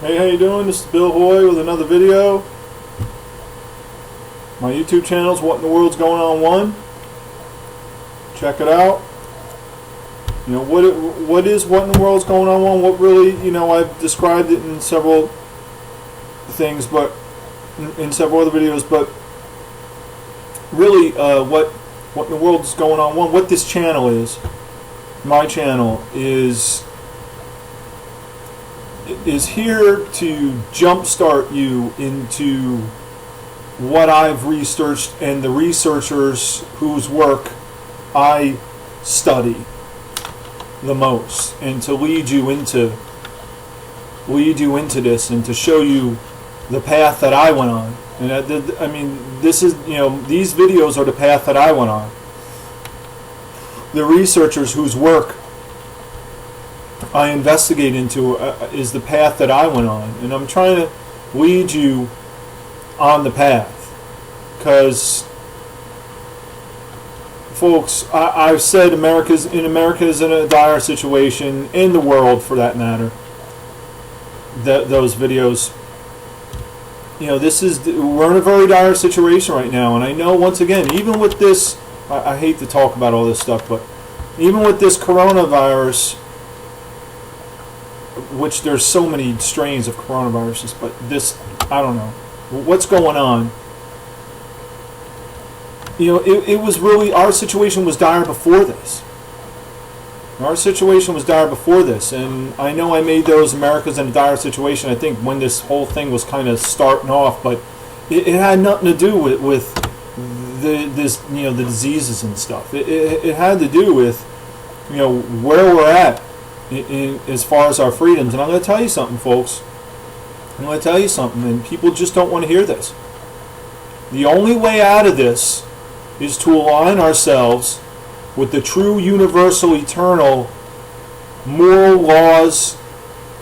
Hey, how you doing? This is Bill Hoy with another video. My YouTube channel is What in the World's Going On 1. Check it out. You know, what is What in the World's Going On 1? What really, I've described it in several things, but in several other videos, but really what in the world is going on 1, what this channel is, my channel is here to jumpstart you into what I've researched and the researchers whose work I study the most, and to lead you into this and to show you the path that I went on. And I mean, this is, these videos are the path that I went on. The researchers whose work I investigate into is the path that I went on, and I'm trying to lead you on the path, because folks, I've said America is in a dire situation, in the world for that matter. Those videos, we're in a very dire situation right now, and I know, once again, even with this, I hate to talk about all this stuff, but even with this coronavirus, which there's so many strains of coronaviruses, but this, I don't know what's going on. It was really, our situation was dire before this. Our situation was dire before this, and I know I made those America's in a dire situation, I think, when this whole thing was kind of starting off, but it had nothing to do with the diseases and stuff. It had to do with, where we're at as far as our freedoms. And I'm going to tell you something, folks. I'm going to tell you something, and people just don't want to hear this. The only way out of this is to align ourselves with the true, universal, eternal, moral laws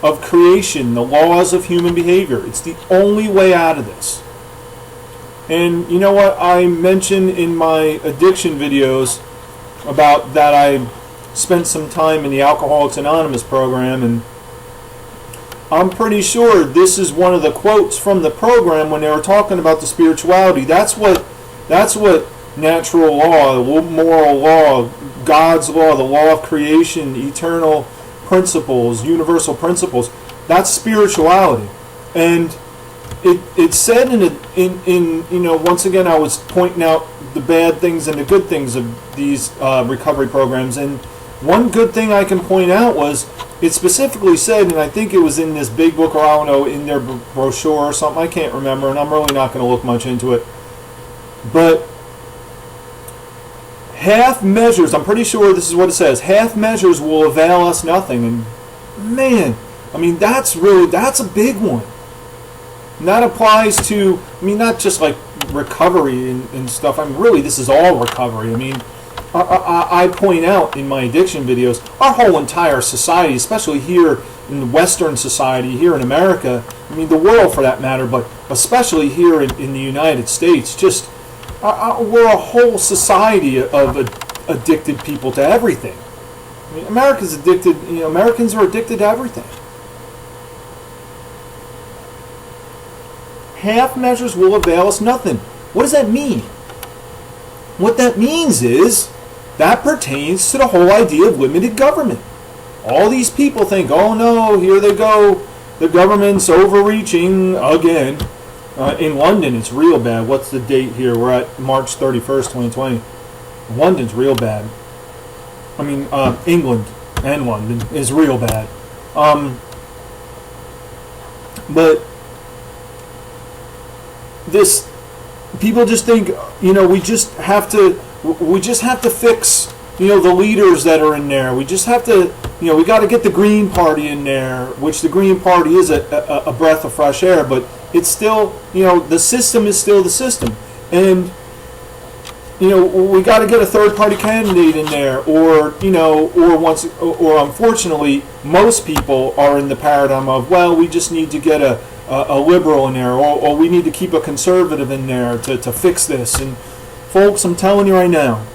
of creation, the laws of human behavior. It's the only way out of this. And you know what? I mentioned in my addiction videos about that I spent some time in the Alcoholics Anonymous program, and I'm pretty sure this is one of the quotes from the program when they were talking about the spirituality. That's what natural law, moral law, God's law, the law of creation, eternal principles, universal principles, that's spirituality. And it said in once again, I was pointing out the bad things and the good things of these recovery programs, and one good thing I can point out was it specifically said, and I think it was in this big book, or I don't know, in their brochure or something, I can't remember, and I'm really not going to look much into it, but half measures, I'm pretty sure this is what it says, half measures will avail us nothing. And man, I mean, that's a big one. And that applies to, not just like recovery and stuff. Really, this is all recovery. I point out in my addiction videos, our whole entire society, especially here in Western society, here in America, the world for that matter, but especially here in the United States, just we're a whole society of addicted people to everything. America's addicted. Americans are addicted to everything. Half measures will avail us nothing. What does that mean? What that means is that pertains to the whole idea of limited government. All these people think, oh no, here they go, the government's overreaching again. In London, it's real bad. What's the date here? We're at March 31st, 2020. London's real bad. England and London is real bad. But this, people just think, we just have to fix, the leaders that are in there. We just have to, we got to get the Green Party in there, which the Green Party is a breath of fresh air, but it's still, the system is still the system. And, we got to get a third-party candidate in there, or unfortunately, most people are in the paradigm of, well, we just need to get a liberal in there, or we need to keep a conservative in there to fix this. And folks, I'm telling you right now,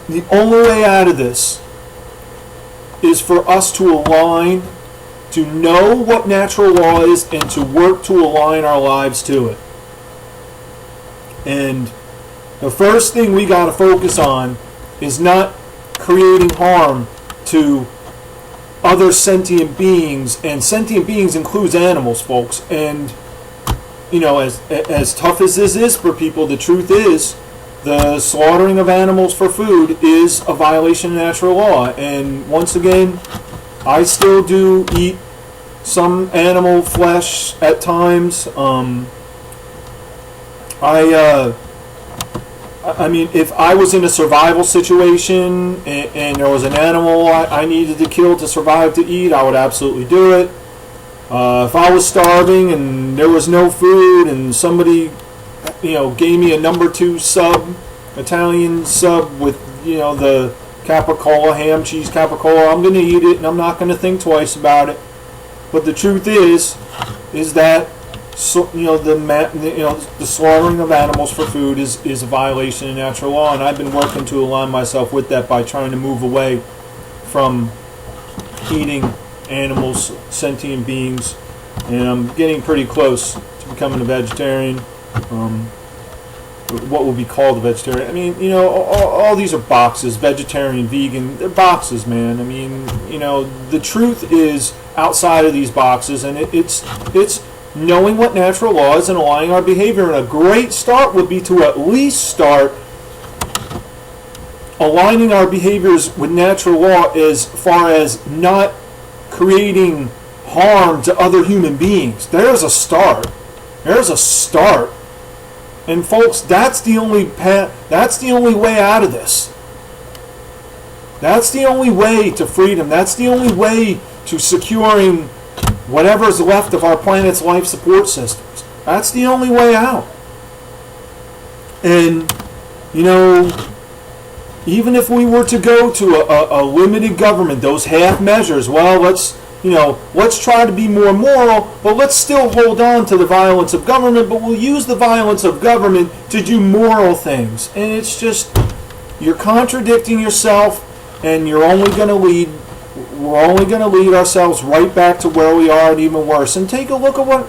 the only way out of this is for us to align to know what natural law is and to work to align our lives to it. And the first thing we got to focus on is not creating harm to other sentient beings, and sentient beings includes animals, folks. And as tough as this is for people, the truth is the slaughtering of animals for food is a violation of natural law. And once again, I still do eat some animal flesh at times. I mean, if I was in a survival situation and there was an animal I needed to kill to survive to eat, I would absolutely do it. If I was starving and there was no food and somebody, gave me a number 2 sub, Italian sub with, the capicola, ham, cheese capicola, I'm going to eat it and I'm not going to think twice about it. But the truth is that the slaughtering of animals for food is a violation of natural law, and I've been working to align myself with that by trying to move away from eating animals, sentient beings, and I'm getting pretty close to becoming a vegetarian. What will be called a vegetarian? I mean, all these are boxes: vegetarian, vegan. They're boxes, man. I mean, the truth is outside of these boxes, and it's knowing what natural law is and aligning our behavior. And a great start would be to at least start aligning our behaviors with natural law as far as not creating harm to other human beings. There's a start. There's a start. And folks, that's the only path, that's the only way out of this. That's the only way to freedom. That's the only way to securing whatever's left of our planet's life support systems. That's the only way out. And, even if we were to go to a limited government, those half measures, well, let's try to be more moral, but let's still hold on to the violence of government, but we'll use the violence of government to do moral things. And it's just, you're contradicting yourself, and we're only going to lead ourselves right back to where we are and even worse. And take a look at what,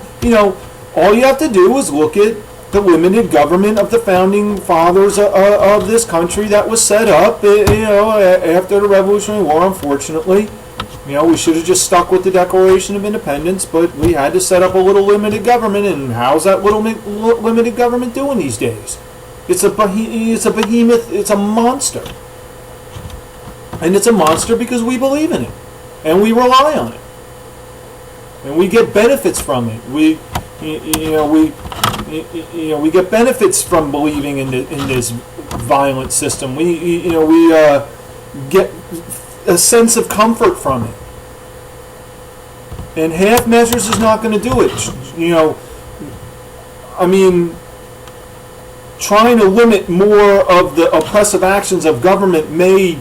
all you have to do is look at the limited government of the founding fathers of this country that was set up, after the Revolutionary War, unfortunately. We should have just stuck with the Declaration of Independence, but we had to set up a little limited government, and how's that little limited government doing these days? It's a behemoth, it's a monster. And it's a monster because we believe in it, and we rely on it, and we get benefits from it. We get benefits from believing in this violent system. We get a sense of comfort from it. And half measures is not going to do it. Trying to limit more of the oppressive actions of government may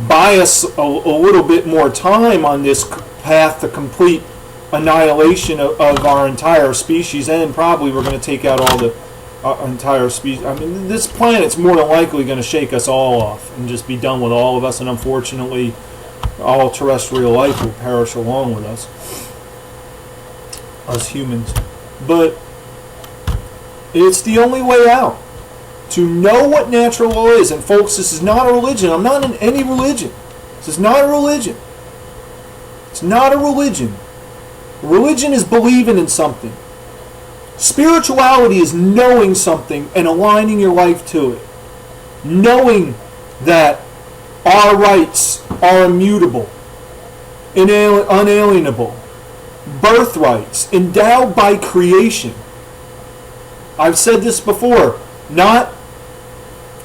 buy us a little bit more time on this path to complete annihilation of our entire species, and probably we're going to take out all the entire species. This planet's more than likely going to shake us all off and just be done with all of us, and unfortunately all terrestrial life will perish along with us humans. But it's the only way out, to know what natural law is. And folks, this is not a religion. I'm not in any religion. This is not a religion. It's not a religion. Religion is believing in something. Spirituality is knowing something and aligning your life to it. Knowing that our rights are immutable, unalienable, birthrights, endowed by creation. I've said this before, not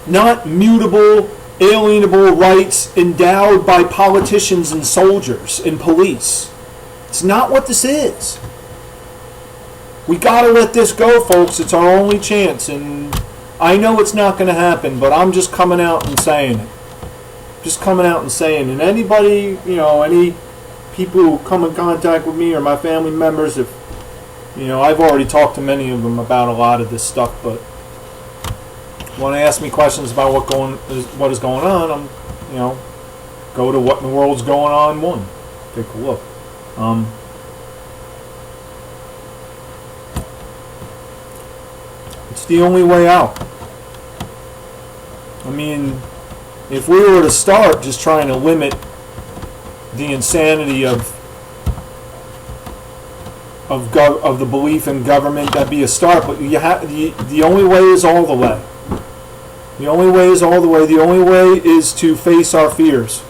mutable, alienable rights endowed by politicians and soldiers and police. It's not what this is. We gotta let this go, folks. It's our only chance, and I know it's not going to happen, but I'm just coming out and saying it. Just coming out and saying it. And anybody, any people who come in contact with me or my family members, if I've already talked to many of them about a lot of this stuff, but want to ask me questions about what is going on, I'm, go to What in the World's Going On 1. Take a look. It's the only way out. I mean, if we were to start just trying to limit the insanity of the belief in government, that'd be a start. But the only way is all the way. The only way is all the way. The only way is to face our fears.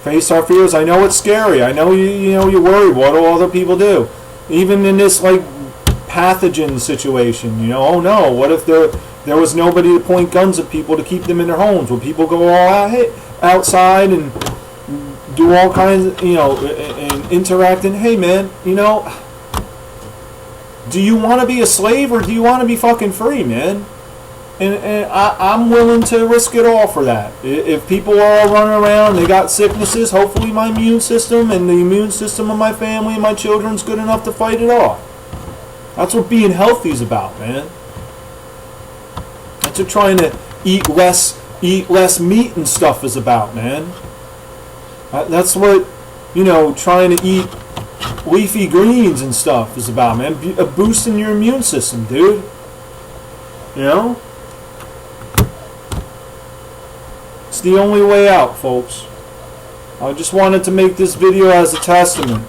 Face our fears. I know it's scary. I know you're worried. What do other people do? Even in this like pathogen situation, oh no, what if there was nobody to point guns at people to keep them in their homes? Would people go all outside and do all kinds of, and interact? And hey man, do you want to be a slave or do you want to be fucking free, man? And I'm willing to risk it all for that. If people are all running around, they got sicknesses, hopefully my immune system and the immune system of my family and my children's good enough to fight it off. That's what being healthy is about, man. That's what trying to eat less meat and stuff is about, man. That's what, trying to eat leafy greens and stuff is about, man. Boosting your immune system, dude. It's the only way out, folks. I just wanted to make this video as a testament.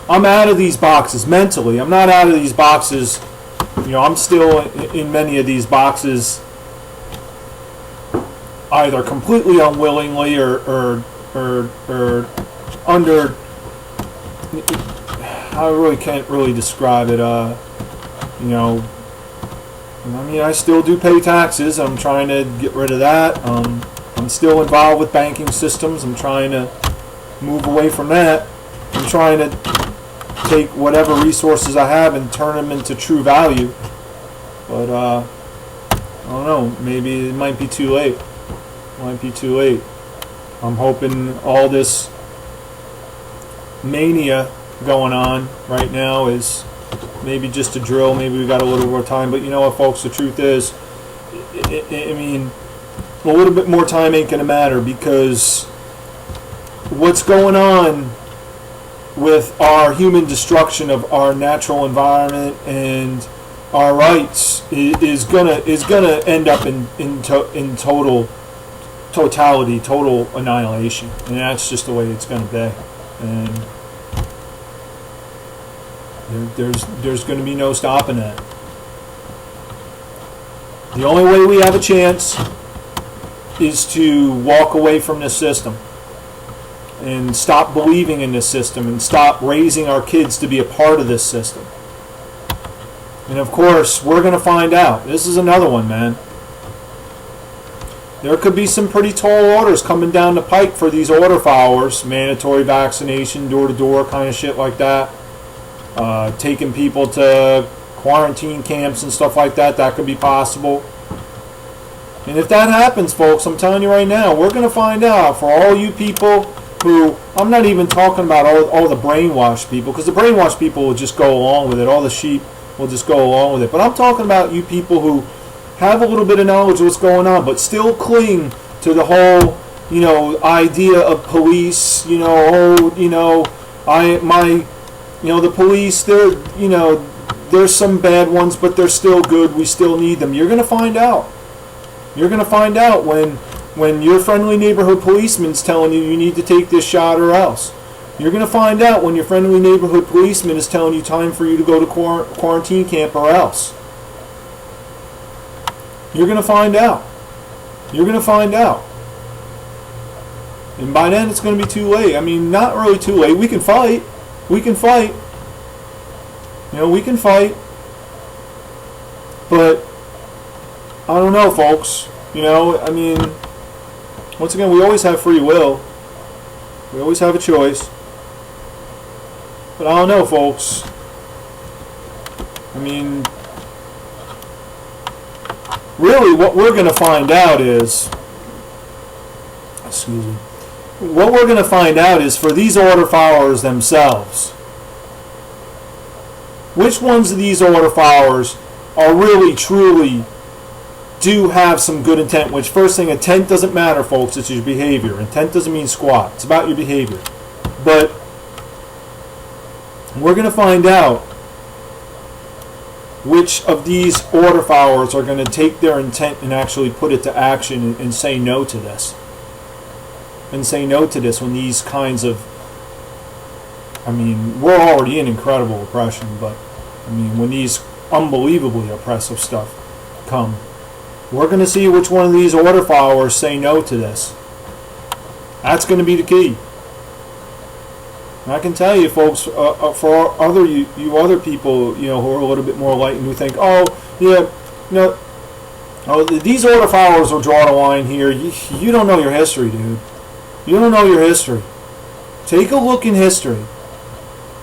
I'm out of these boxes mentally. I'm not out of these boxes. I'm still in many of these boxes, either completely unwillingly or under. I really can't really describe it. I still do pay taxes. I'm trying to get rid of that. I'm still involved with banking systems. I'm trying to move away from that. I'm trying to take whatever resources I have and turn them into true value. But I don't know. Maybe it might be too late. I'm hoping all this mania going on right now is maybe just a drill. Maybe we got a little more time. But you know what, folks? The truth is, a little bit more time ain't gonna matter, because what's going on with our human destruction of our natural environment and our rights is gonna end up in totality, total annihilation, and that's just the way it's gonna be. And there's going to be no stopping that. The only way we have a chance is to walk away from this system and stop believing in this system and stop raising our kids to be a part of this system. And of course, we're going to find out. This is another one, man. There could be some pretty tall orders coming down the pike for these order followers, mandatory vaccination, door-to-door kind of shit like that. Taking people to quarantine camps and stuff like that. That could be possible. And if that happens, folks, I'm telling you right now, we're going to find out. For all you people who, I'm not even talking about all the brainwashed people, because the brainwashed people will just go along with it. All the sheep will just go along with it. But I'm talking about you people who have a little bit of knowledge of what's going on, but still cling to the whole, idea of police. The police, there's some bad ones, but they're still good. We still need them. You're going to find out. You're going to find out when your friendly neighborhood policeman's telling you need to take this shot or else. You're going to find out when your friendly neighborhood policeman is telling you time for you to go to quarantine camp or else. You're going to find out. You're going to find out. And by then it's going to be too late. I mean, not really too late. We can fight. We can fight. We can fight. But I don't know, folks. Once again, we always have free will. We always have a choice. But I don't know, folks. Really, what we're going to find out is... What we're going to find out is for these order followers themselves. Which ones of these order followers are really, truly, do have some good intent? Which, first thing, intent doesn't matter, folks. It's your behavior. Intent doesn't mean squat. It's about your behavior. But we're going to find out which of these order followers are going to take their intent and actually put it to action and say no to this. And say no to this when these kinds of, I mean, we're already in incredible oppression, but I mean, when these unbelievably oppressive stuff come, we're going to see which one of these order followers say no to this. That's going to be the key. And I can tell you, folks, for other you other people, you know, who are a little bit more enlightened, who think, oh, yeah, no, oh, these order followers will draw the line here. You don't know your history, dude. You don't know your history. Take a look in history.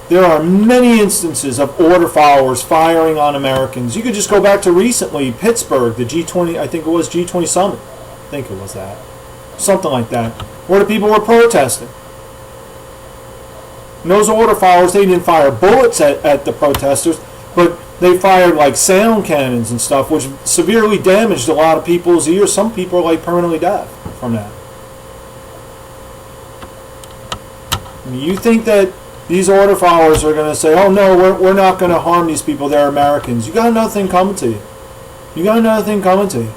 There are many instances of order followers firing on Americans. You could just go back to recently, Pittsburgh, the G20, I think it was G20 summit. I think it was that. Something like that. Where the people were protesting. And those order followers, they didn't fire bullets at the protesters, but they fired like sound cannons and stuff, which severely damaged a lot of people's ears. Some people are like permanently deaf from that. I mean, you think that these order followers are going to say, oh no, we're not going to harm these people, they're Americans. You got another thing coming to you. You got another thing coming to you.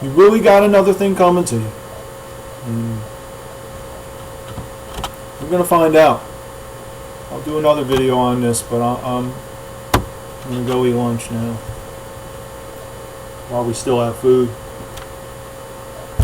You really got another thing coming to you. We're going to find out. I'll do another video on this, but I'm going to go eat lunch now while we still have food.